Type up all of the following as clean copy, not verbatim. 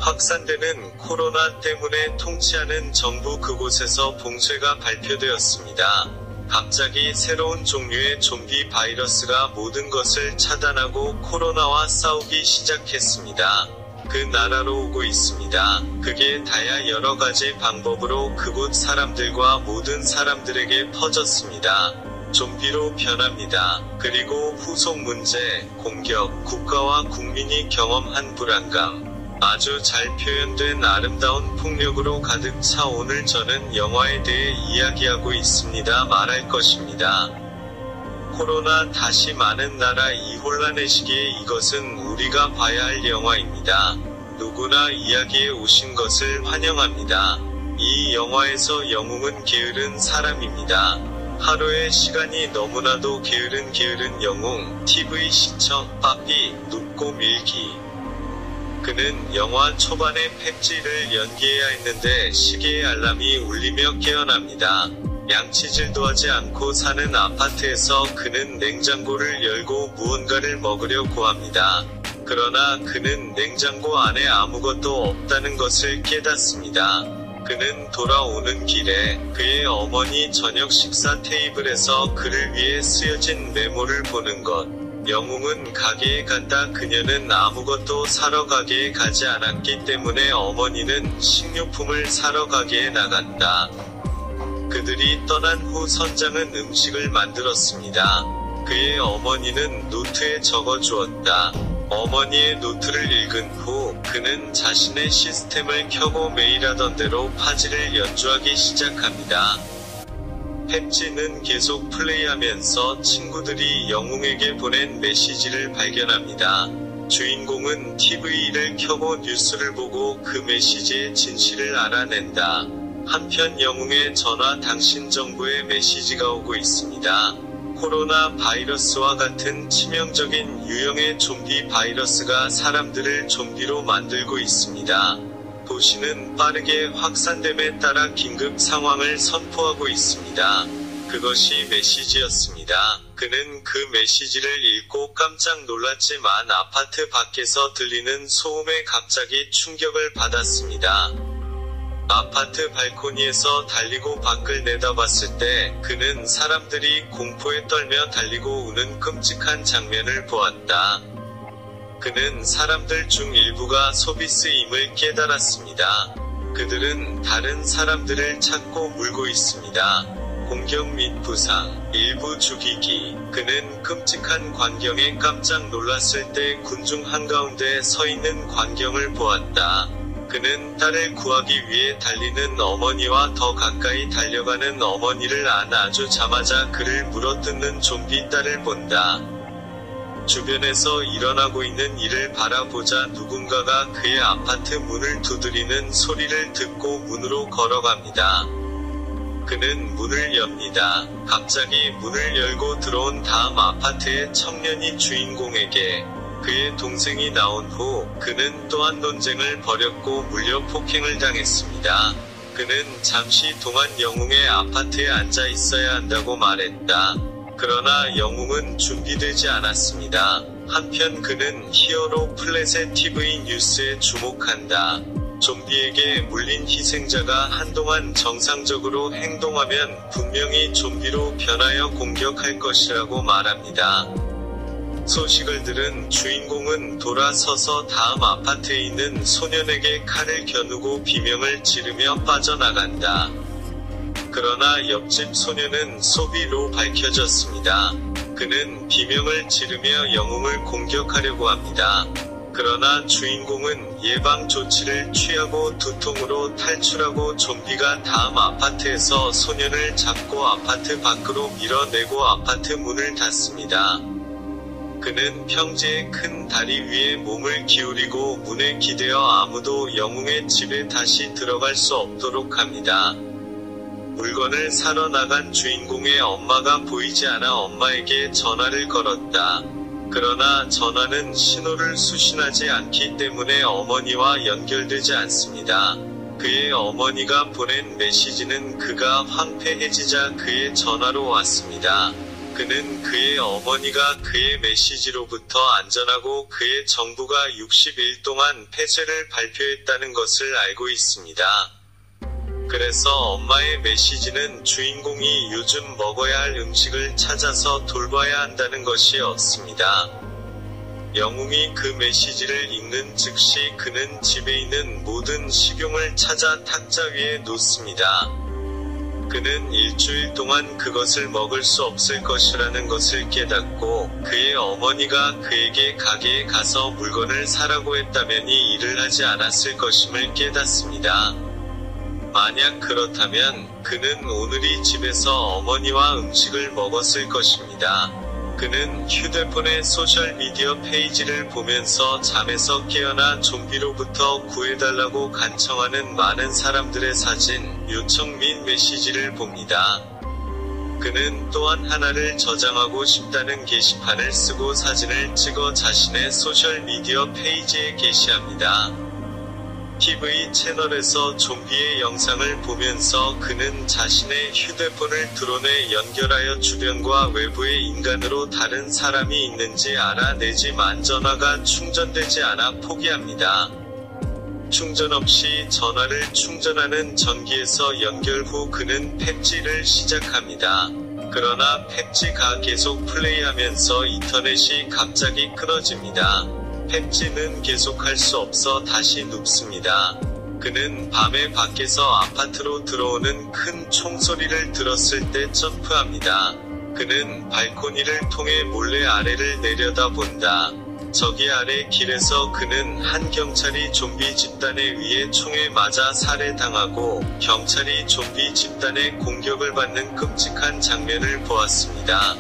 확산되는 코로나 때문에 통치하는 정부 그곳에서 봉쇄가 발표되었습니다. 갑자기 새로운 종류의 좀비 바이러스가 모든 것을 차단하고 코로나와 싸우기 시작했습니다. 그 나라로 오고 있습니다. 그게 다야 여러 가지 방법으로 그곳 사람들과 모든 사람들에게 퍼졌습니다. 좀비로 변합니다. 그리고 후속 문제, 공격, 국가와 국민이 경험한 불안감. 아주 잘 표현된 아름다운 폭력으로 가득 차 오늘 저는 영화에 대해 이야기하고 있습니다. 말할 것입니다. 코로나 다시 많은 나라 이 혼란의 시기에 이것은 우리가 봐야 할 영화입니다. 누구나 이야기에 오신 것을 환영합니다. 이 영화에서 영웅은 게으른 사람입니다. 하루의 시간이 너무나도 게으른 영웅, TV 시청, 빠삐, 눕고 밀기. 그는 영화 초반에 펩지를 연기해야 했는데 시계의 알람이 울리며 깨어납니다. 양치질도 하지 않고 사는 아파트에서 그는 냉장고를 열고 무언가를 먹으려고 합니다. 그러나 그는 냉장고 안에 아무것도 없다는 것을 깨닫습니다. 그는 돌아오는 길에 그의 어머니 저녁 식사 테이블에서 그를 위해 쓰여진 메모를 보는 것. 영웅은 가게에 갔다 그녀는 아무것도 사러 가게에 가지 않았기 때문에 어머니는 식료품을 사러 가게에 나갔다. 그들이 떠난 후 선장은 음식을 만들었습니다. 그의 어머니는 노트에 적어 주었다. 어머니의 노트를 읽은 후 그는 자신의 시스템을 켜고 매일 하던 대로 파지를 연주하기 시작합니다. 펩지는 계속 플레이하면서 친구들이 영웅에게 보낸 메시지를 발견합니다. 주인공은 TV를 켜고 뉴스를 보고 그 메시지의 진실을 알아낸다. 한편 영웅의 전화 당신 정부의 메시지가 오고 있습니다. 코로나 바이러스와 같은 치명적인 유형의 좀비 바이러스가 사람들을 좀비로 만들고 있습니다. 도시는 빠르게 확산됨에 따라 긴급 상황을 선포하고 있습니다. 그것이 메시지였습니다. 그는 그 메시지를 읽고 깜짝 놀랐지만 아파트 밖에서 들리는 소음에 갑자기 충격을 받았습니다. 아파트 발코니에서 달리고 밖을 내다봤을 때 그는 사람들이 공포에 떨며 달리고 우는 끔찍한 장면을 보았다. 그는 사람들 중 일부가 소비스임을 깨달았습니다. 그들은 다른 사람들을 찾고 물고 있습니다. 공격 및 부상, 일부 죽이기. 그는 끔찍한 광경에 깜짝 놀랐을 때 군중 한가운데 서 있는 광경을 보았다. 그는 딸을 구하기 위해 달리는 어머니와 더 가까이 달려가는 어머니를 안아주자마자 그를 물어뜯는 좀비 딸을 본다. 주변에서 일어나고 있는 일을 바라보자 누군가가 그의 아파트 문을 두드리는 소리를 듣고 문으로 걸어갑니다. 그는 문을 엽니다. 갑자기 문을 열고 들어온 다음 아파트의 청년이 주인공에게 그의 동생이 나온 후 그는 또한 논쟁을 벌였고 물려 폭행을 당했습니다. 그는 잠시 동안 영웅의 아파트에 앉아 있어야 한다고 말했다. 그러나 영웅은 준비되지 않았습니다. 한편 그는 히어로 플랫의 TV 뉴스에 주목한다. 좀비에게 물린 희생자가 한동안 정상적으로 행동하면 분명히 좀비로 변하여 공격할 것이라고 말합니다. 소식을 들은 주인공은 돌아서서 다음 아파트에 있는 소년에게 칼을 겨누고 비명을 지르며 빠져나간다. 그러나 옆집 소년은 소비로 밝혀졌습니다. 그는 비명을 지르며 영웅을 공격하려고 합니다. 그러나 주인공은 예방 조치를 취하고 두통으로 탈출하고 좀비가 다음 아파트에서 소년을 잡고 아파트 밖으로 밀어내고 아파트 문을 닫습니다. 그는 평지의 큰 다리 위에 몸을 기울이고 문에 기대어 아무도 영웅의 집에 다시 들어갈 수 없도록 합니다. 물건을 사러 나간 주인공의 엄마가 보이지 않아 엄마에게 전화를 걸었다. 그러나 전화는 신호를 수신하지 않기 때문에 어머니와 연결되지 않습니다. 그의 어머니가 보낸 메시지는 그가 황폐해지자 그의 전화로 왔습니다. 그는 그의 어머니가 그의 메시지로부터 안전하고 그의 정부가 60일 동안 폐쇄를 발표했다는 것을 알고 있습니다. 그래서 엄마의 메시지는 주인공이 요즘 먹어야 할 음식을 찾아서 돌봐야 한다는 것이었습니다. 영웅이 그 메시지를 읽는 즉시 그는 집에 있는 모든 식용을 찾아 탁자 위에 놓습니다. 그는 일주일 동안 그것을 먹을 수 없을 것이라는 것을 깨닫고 그의 어머니가 그에게 가게에 가서 물건을 사라고 했다면 이 일을 하지 않았을 것임을 깨닫습니다. 만약 그렇다면 그는 오늘 이 집에서 어머니와 음식을 먹었을 것입니다. 그는 휴대폰의 소셜미디어 페이지를 보면서 잠에서 깨어나 좀비로부터 구해달라고 간청하는 많은 사람들의 사진, 요청 및 메시지를 봅니다. 그는 또한 하나를 저장하고 싶다는 게시판을 쓰고 사진을 찍어 자신의 소셜미디어 페이지에 게시합니다. TV 채널에서 좀비의 영상을 보면서 그는 자신의 휴대폰을 드론에 연결하여 주변과 외부의 인간으로 다른 사람이 있는지 알아내지만 전화가 충전되지 않아 포기합니다. 충전 없이 전화를 충전하는 전기에서 연결 후 그는 팩지를 시작합니다. 그러나 팩지가 계속 플레이하면서 인터넷이 갑자기 끊어집니다. 팩지는 계속할 수 없어 다시 눕습니다. 그는 밤에 밖에서 아파트로 들어오는 큰 총소리를 들었을 때 점프합니다. 그는 발코니를 통해 몰래 아래를 내려다본다. 저기 아래 길에서 그는 한 경찰이 좀비 집단에 의해 총에 맞아 살해당하고 경찰이 좀비 집단의 공격을 받는 끔찍한 장면을 보았습니다.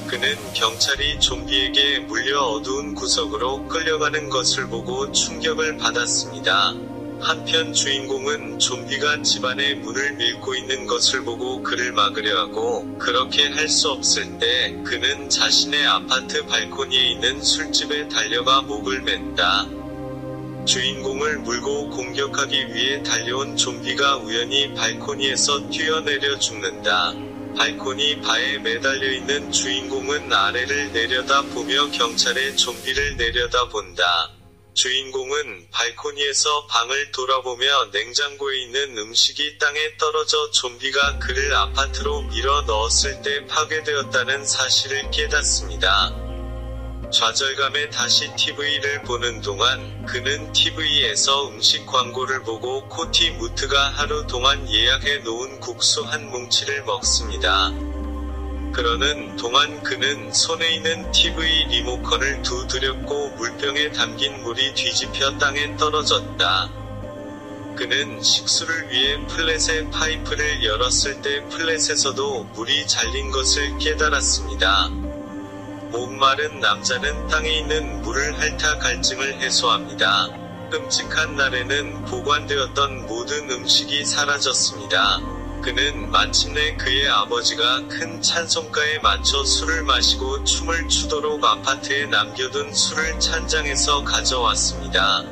그는 경찰이 좀비에게 물려 어두운 구석으로 끌려가는 것을 보고 충격을 받았습니다. 한편 주인공은 좀비가 집안의 문을 밀고 있는 것을 보고 그를 막으려 하고 그렇게 할 수 없을 때 그는 자신의 아파트 발코니에 있는 술집에 달려가 목을 맨다. 주인공을 물고 공격하기 위해 달려온 좀비가 우연히 발코니에서 뛰어내려 죽는다. 발코니 바에 매달려 있는 주인공은 아래를 내려다보며 경찰의 좀비를 내려다본다. 주인공은 발코니에서 방을 돌아보며 냉장고에 있는 음식이 땅에 떨어져 좀비가 그를 아파트로 밀어 넣었을 때 파괴되었다는 사실을 깨닫습니다. 좌절감에 다시 TV를 보는 동안 그는 TV에서 음식 광고를 보고 코티 무트가 하루 동안 예약해 놓은 국수 한 뭉치를 먹습니다. 그러는 동안 그는 손에 있는 TV 리모컨을 두드렸고 물병에 담긴 물이 뒤집혀 땅에 떨어졌다. 그는 식수를 위해 플랫의 파이프를 열었을 때 플랫에서도 물이 잘린 것을 깨달았습니다. 목마른 남자는 땅에 있는 물을 핥아 갈증을 해소합니다. 끔찍한 날에는 보관되었던 모든 음식이 사라졌습니다. 그는 마침내 그의 아버지가 큰 찬송가에 맞춰 술을 마시고 춤을 추도록 아파트에 남겨둔 술을 찬장에서 가져왔습니다.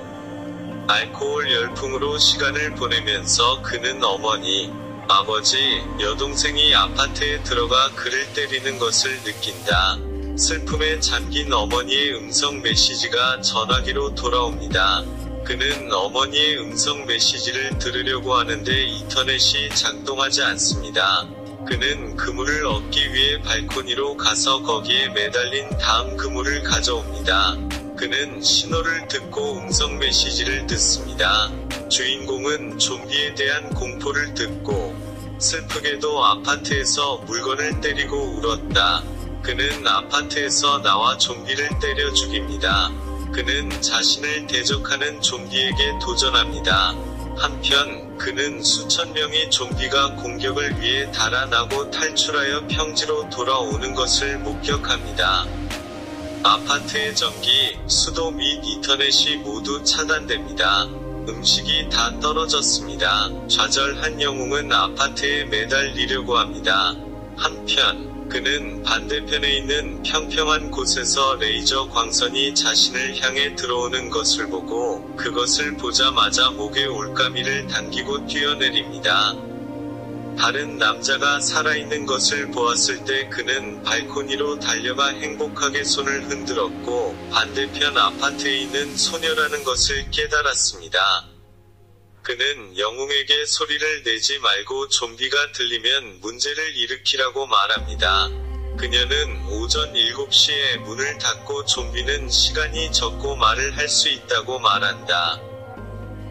알코올 열풍으로 시간을 보내면서 그는 어머니, 아버지, 여동생이 아파트에 들어가 그를 때리는 것을 느낀다. 슬픔에 잠긴 어머니의 음성 메시지가 전화기로 돌아옵니다. 그는 어머니의 음성 메시지를 들으려고 하는데 인터넷이 작동하지 않습니다. 그는 그물을 얻기 위해 발코니로 가서 거기에 매달린 다음 그물을 가져옵니다. 그는 신호를 듣고 음성 메시지를 듣습니다. 주인공은 좀비에 대한 공포를 듣고 슬프게도 아파트에서 물건을 때리고 울었다. 그는 아파트에서 나와 좀비를 때려 죽입니다. 그는 자신을 대적하는 좀비에게 도전합니다. 한편 그는 수천 명의 좀비가 공격을 위해 달아나고 탈출하여 평지로 돌아오는 것을 목격합니다. 아파트의 전기, 수도 및 인터넷이 모두 차단됩니다. 음식이 다 떨어졌습니다. 좌절한 영웅은 아파트에 매달리려고 합니다. 한편 그는 반대편에 있는 평평한 곳에서 레이저 광선이 자신을 향해 들어오는 것을 보고 그것을 보자마자 목에 올가미를 당기고 뛰어내립니다. 다른 남자가 살아있는 것을 보았을 때 그는 발코니로 달려가 행복하게 손을 흔들었고 반대편 아파트에 있는 소녀라는 것을 깨달았습니다. 그는 영웅에게 소리를 내지 말고 좀비가 들리면 문제를 일으키라고 말합니다. 그녀는 오전 7시에 문을 닫고 좀비는 시간이 적고 말을 할 수 있다고 말한다.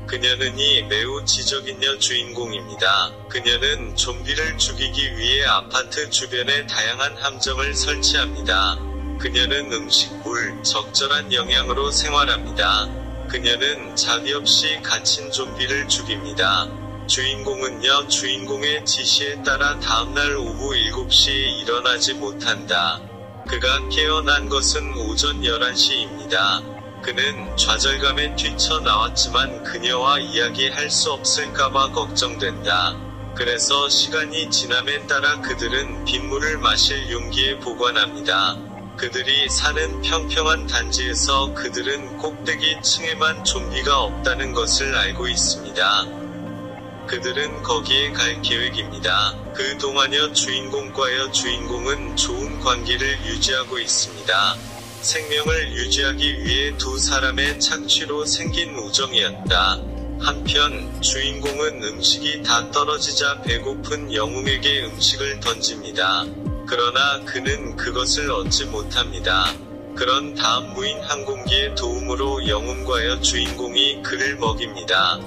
그녀는 이 매우 지적인 주인공입니다. 그녀는 좀비를 죽이기 위해 아파트 주변에 다양한 함정을 설치합니다. 그녀는 음식, 물, 적절한 영양으로 생활합니다. 그녀는 자비 없이 갇힌 좀비를 죽입니다. 주인공은요, 주인공의 지시에 따라 다음날 오후 7시에 일어나지 못한다. 그가 깨어난 것은 오전 11시입니다. 그는 좌절감에 뛰쳐나왔지만 그녀와 이야기할 수 없을까봐 걱정된다. 그래서 시간이 지남에 따라 그들은 빗물을 마실 용기에 보관합니다. 그들이 사는 평평한 단지에서 그들은 꼭대기 층에만 좀비가 없다는 것을 알고 있습니다. 그들은 거기에 갈 계획입니다. 그동안여 주인공과여 주인공은 좋은 관계를 유지하고 있습니다. 생명을 유지하기 위해 두 사람의 착취로 생긴 우정이었다. 한편 주인공은 음식이 다 떨어지자 배고픈 영웅에게 음식을 던집니다. 그러나 그는 그것을 얻지 못합니다. 그런 다음 무인 항공기의 도움으로 영웅과여 주인공이 그를 먹입니다.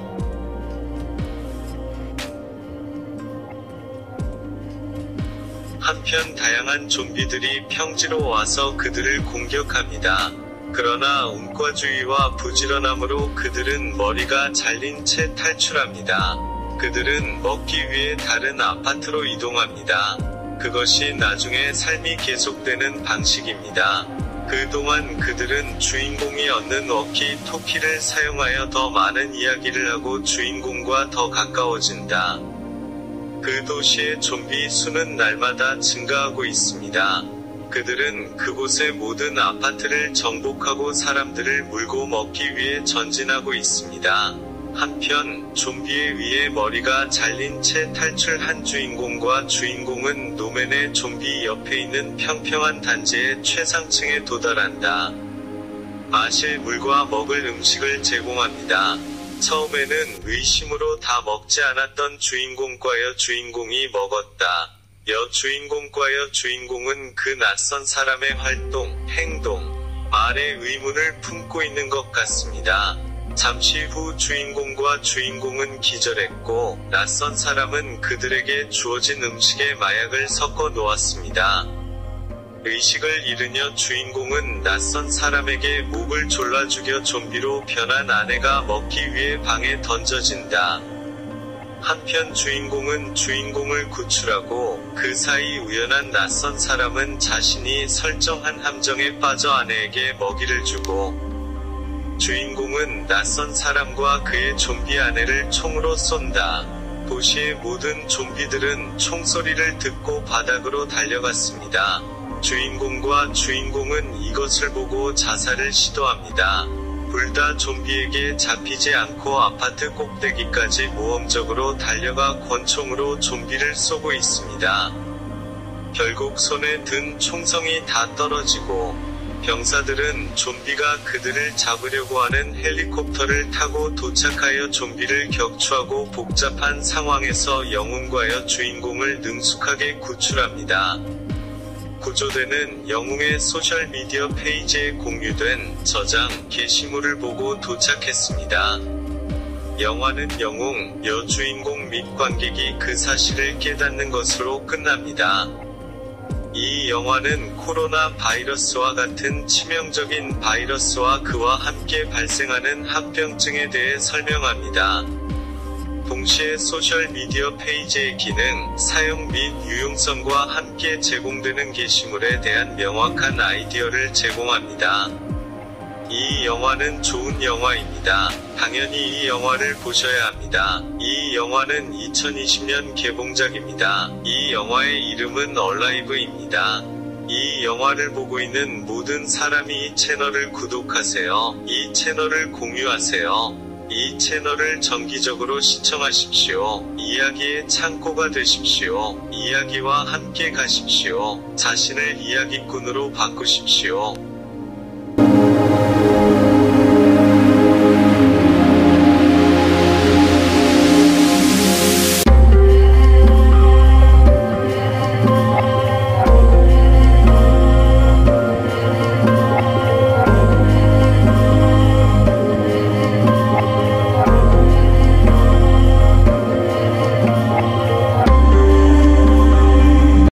한편 다양한 좀비들이 평지로 와서 그들을 공격합니다. 그러나 음과주의와 부지런함으로 그들은 머리가 잘린 채 탈출합니다. 그들은 먹기 위해 다른 아파트로 이동합니다. 그것이 나중에 삶이 계속되는 방식입니다. 그동안 그들은 주인공이 얻는 워키토키를 사용하여 더 많은 이야기를 하고 주인공과 더 가까워진다. 그 도시의 좀비 수는 날마다 증가하고 있습니다. 그들은 그곳의 모든 아파트를 정복하고 사람들을 물고 먹기 위해 전진하고 있습니다. 한편 좀비에 의해 머리가 잘린 채 탈출한 주인공과 주인공은 노맨의 좀비 옆에 있는 평평한 단지의 최상층에 도달한다. 마실 물과 먹을 음식을 제공합니다. 처음에는 의심으로 다 먹지 않았던 주인공과여 주인공이 먹었다. 주인공과여 주인공은 그 낯선 사람의 활동, 행동, 말의 의문을 품고 있는 것 같습니다. 잠시 후 주인공과 주인공은 기절했고 낯선 사람은 그들에게 주어진 음식에 마약을 섞어 놓았습니다. 의식을 잃으며 주인공은 낯선 사람에게 목을 졸라 죽여 좀비로 변한 아내가 먹기 위해 방에 던져진다. 한편 주인공은 주인공을 구출하고 그 사이 우연한 낯선 사람은 자신이 설정한 함정에 빠져 아내에게 먹이를 주고 주인공은 낯선 사람과 그의 좀비 아내를 총으로 쏜다. 도시의 모든 좀비들은 총소리를 듣고 바닥으로 달려갔습니다. 주인공과 주인공은 이것을 보고 자살을 시도합니다. 둘 다 좀비에게 잡히지 않고 아파트 꼭대기까지 모험적으로 달려가 권총으로 좀비를 쏘고 있습니다. 결국 손에 든 총성이 다 떨어지고 병사들은 좀비가 그들을 잡으려고 하는 헬리콥터를 타고 도착하여 좀비를 격추하고 복잡한 상황에서 영웅과여 주인공을 능숙하게 구출합니다. 구조대는 영웅의 소셜미디어 페이지에 공유된 저장, 게시물을 보고 도착했습니다. 영화는 영웅, 여주인공 및 관객이 그 사실을 깨닫는 것으로 끝납니다. 이 영화는 코로나 바이러스와 같은 치명적인 바이러스와 그와 함께 발생하는 합병증에 대해 설명합니다. 동시에 소셜미디어 페이지의 기능, 사용 및 유용성과 함께 제공되는 게시물에 대한 명확한 아이디어를 제공합니다. 이 영화는 좋은 영화입니다. 당연히 이 영화를 보셔야 합니다. 이 영화는 2020년 개봉작입니다. 이 영화의 이름은 얼라이브입니다. 이 영화를 보고 있는 모든 사람이 이 채널을 구독하세요. 이 채널을 공유하세요. 이 채널을 정기적으로 시청하십시오. 이야기의 창고가 되십시오. 이야기와 함께 가십시오. 자신을 이야기꾼으로 바꾸십시오.